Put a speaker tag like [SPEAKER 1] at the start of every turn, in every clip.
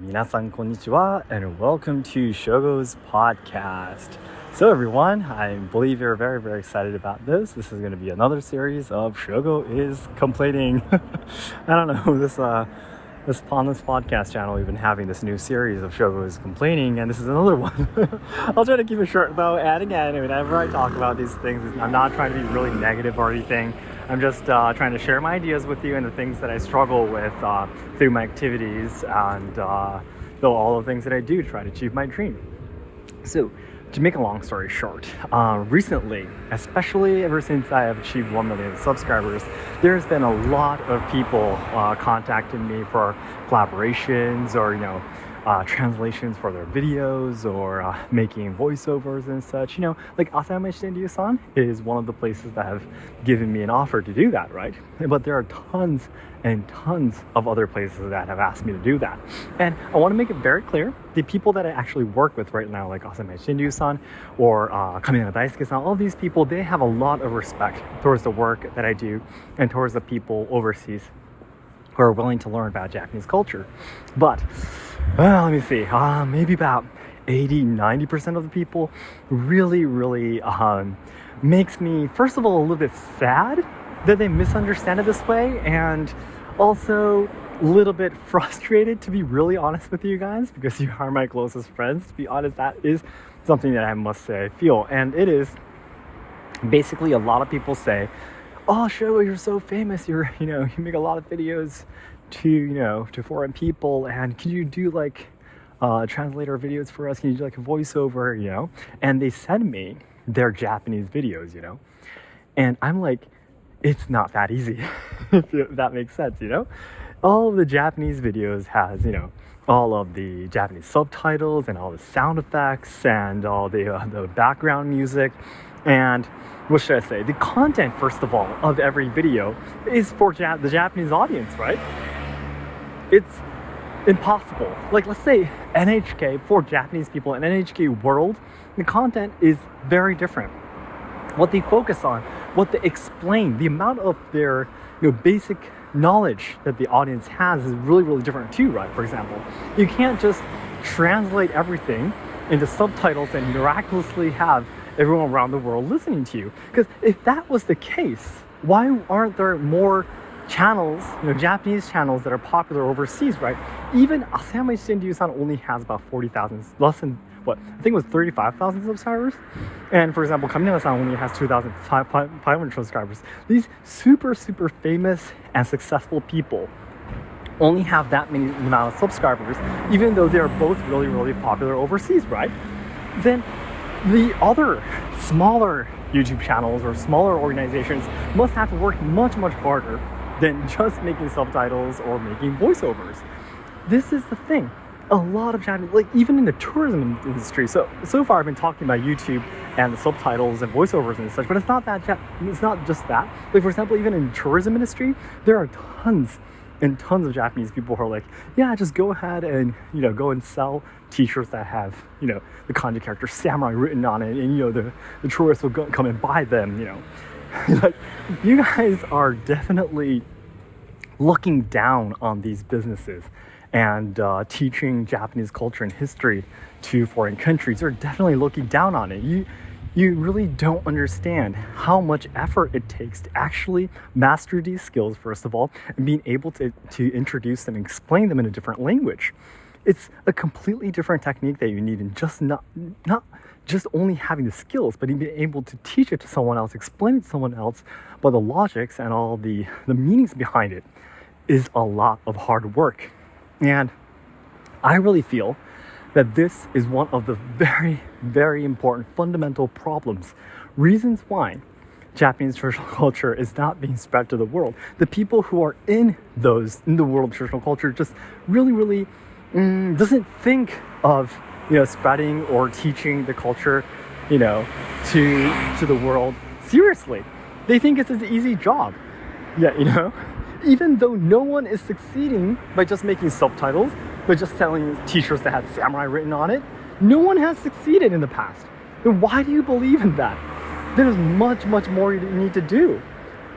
[SPEAKER 1] Minasan konnichiwa and welcome to Shogo's podcast. So everyone, I believe you're very, very excited about this. This is going to be another series of Shogo is complaining. I don't know, this on this podcast channel, we've been having this new series of Shogo is complaining, and this is another one. I'll try to keep it short though, and again, whenever I talk about these things, I'm not trying to be really negative or anything. I'm just trying to share my ideas with you and the things that I struggle with through my activities and all the things that I do to try to achieve my dream. So, to make a long story short, recently, especially ever since I have achieved 1 million subscribers, there's been a lot of people contacting me for collaborations or, translations for their videos or making voiceovers and such. Like Asayama Shinryu-san is one of the places that have given me an offer to do that, right? But there are tons and tons of other places that have asked me to do that. And I want to make it very clear, the people that I actually work with right now, like Asayama Shinryu-san or Kamina Daisuke-san, all these people, they have a lot of respect towards the work that I do and towards the people overseas who are willing to learn about Japanese culture. But, let me see, maybe about 80-90% of the people really makes me, first of all, a little bit sad that they misunderstand it this way, and also a little bit frustrated, to be really honest with you guys, because you are my closest friends. To be honest, that is something that I must say I feel, and it is basically a lot of people say, "Oh, Shogo, you're so famous. You make a lot of videos to foreign people, and can you do like translator videos for us? Can you do like a voiceover, And they send me their Japanese videos, and I'm like, it's not that easy, if that makes sense, All of the Japanese videos has, all of the Japanese subtitles and all the sound effects and all the background music. And what should I say? The content, first of all, of every video is for the Japanese audience, right? It's impossible. Like, let's say NHK, for Japanese people in NHK world, the content is very different. What they focus on, what they explain, the amount of their basic knowledge that the audience has is really different too, right? For example, you can't just translate everything into subtitles and miraculously have everyone around the world listening to you. Because if that was the case, why aren't there more channels, Japanese channels that are popular overseas, right? Even Asayama Shinryu-san only has about 40,000, less than, I think it was 35,000 subscribers. And for example, Kamina-san only has 2,500 subscribers. These super famous and successful people only have that many amount of subscribers, even though they're both really popular overseas, right? Then the other smaller YouTube channels or smaller organizations must have to work much harder than just making subtitles or making voiceovers. This is the thing. A lot of Japanese, like even in the tourism industry. So far I've been talking about YouTube and the subtitles and voiceovers and such, but it's not just that. Like for example, even in the tourism industry, there are tons and tons of Japanese people who are like, yeah, just go ahead and go and sell t-shirts that have the kanji character samurai written on it, and the tourists will come and buy them. Like, you guys are definitely looking down on these businesses and teaching Japanese culture and history to foreign countries. You're definitely looking down on it. You really don't understand how much effort it takes to actually master these skills, first of all, and being able to introduce them and explain them in a different language. It's a completely different technique that you need, and just not just only having the skills, but being able to teach it to someone else, explain it to someone else, but the logics and all the meanings behind it is a lot of hard work. And I really feel that this is one of the very important fundamental problems, reasons why Japanese traditional culture is not being spread to the world. The people who are in the world of traditional culture just really doesn't think of spreading or teaching the culture to the world seriously. They think it's an easy job. Yeah, even though no one is succeeding by just making subtitles, by just selling t-shirts that have samurai written on it, no one has succeeded in the past. Then why do you believe in that? There's much more you need to do.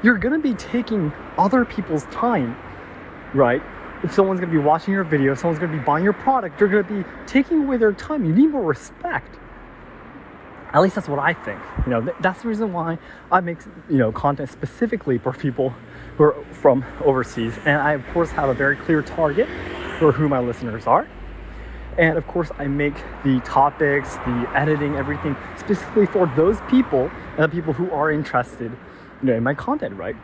[SPEAKER 1] You're gonna be taking other people's time, right? if someone's going to be watching your video, if someone's going to be buying your product, they're going to be taking away their time. You need more respect. At least that's what I think. That's the reason why I make, content specifically for people who are from overseas. And I, of course, have a very clear target for who my listeners are. And of course, I make the topics, the editing, everything specifically for those people and the people who are interested, in my content, right?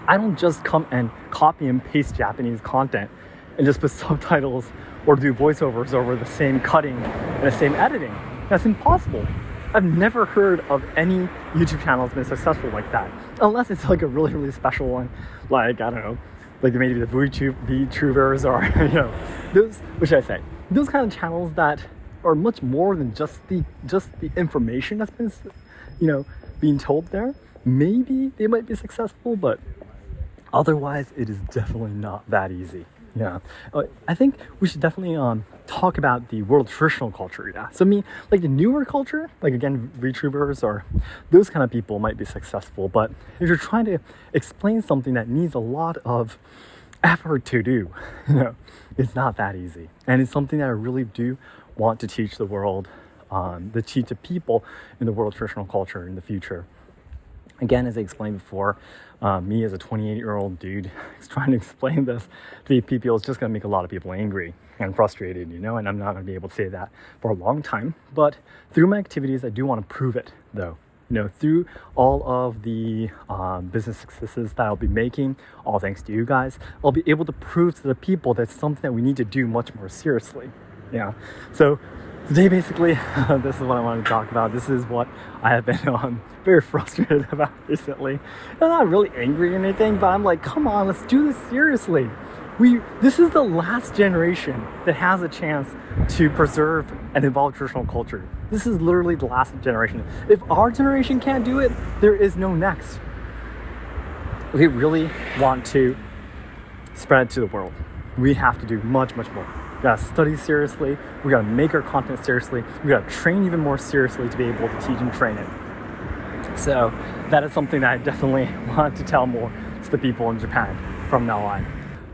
[SPEAKER 1] I don't just come and copy and paste Japanese content and just put subtitles or do voiceovers over the same cutting and the same editing. That's impossible. I've never heard of any YouTube channel that's been successful like that. Unless it's like a really, really special one. Like, I don't know, like maybe the VTubers or, those, what should I say? Those kind of channels that are much more than just the information that's been, being told there. Maybe they might be successful, but otherwise it is definitely not that easy. Yeah, I think we should definitely talk about the world traditional culture. Yeah, so like the newer culture, like again, VTubers or those kind of people might be successful. But if you're trying to explain something that needs a lot of effort to do, it's not that easy. And it's something that I really do want to teach the world, to teach the people in the world traditional culture in the future. Again, as I explained before, me as a 28-year-old dude is trying to explain this to people. It's just going to make a lot of people angry and frustrated, and I'm not going to be able to say that for a long time. But through my activities, I do want to prove it, though. Through all of the business successes that I'll be making, all thanks to you guys, I'll be able to prove to the people that's something that we need to do much more seriously. Yeah. So today, basically, this is what I wanted to talk about. This is what I have been very frustrated about recently. I'm not really angry or anything, but I'm like, come on, let's do this seriously. This is the last generation that has a chance to preserve and evolve traditional culture. This is literally the last generation. If our generation can't do it, there is no next. We really want to spread it to the world. We have to do much, much more. We gotta study seriously. We gotta make our content seriously. We gotta train even more seriously to be able to teach and train it. So that is something that I definitely want to tell more to the people in Japan from now on.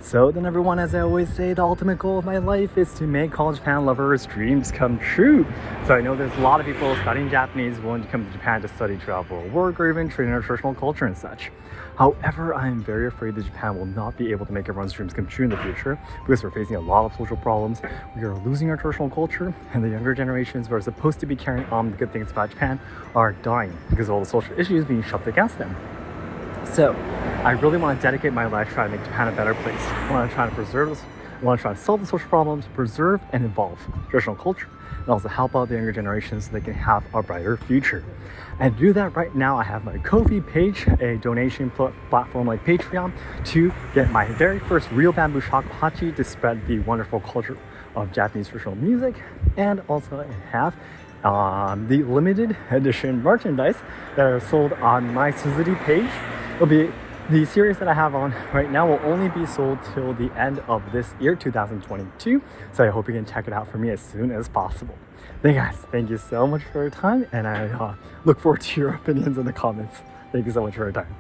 [SPEAKER 1] So then everyone, as I always say, the ultimate goal of my life is to make college Japan lovers' dreams come true. So I know there's a lot of people studying Japanese willing to come to Japan to study travel or work or even train in our traditional culture and such. However, I am very afraid that Japan will not be able to make everyone's dreams come true in the future because we're facing a lot of social problems. We are losing our traditional culture, and the younger generations who are supposed to be carrying on the good things about Japan are dying because of all the social issues being shoved against them. So I really want to dedicate my life trying to make Japan a better place. I want to try to preserve this. I want to try to solve the social problems, preserve and evolve traditional culture, and also help out the younger generations so they can have a brighter future. And to do that right now, I have my Ko-fi page, a donation platform like Patreon, to get my very first real bamboo shakuhachi to spread the wonderful culture of Japanese traditional music. And also I have the limited edition merchandise that are sold on my Suzuki page. It'll be the series that I have on right now will only be sold till the end of this year, 2022. So I hope you can check it out for me as soon as possible. Hey guys, thank you so much for your time, and I look forward to your opinions in the comments. Thank you so much for your time.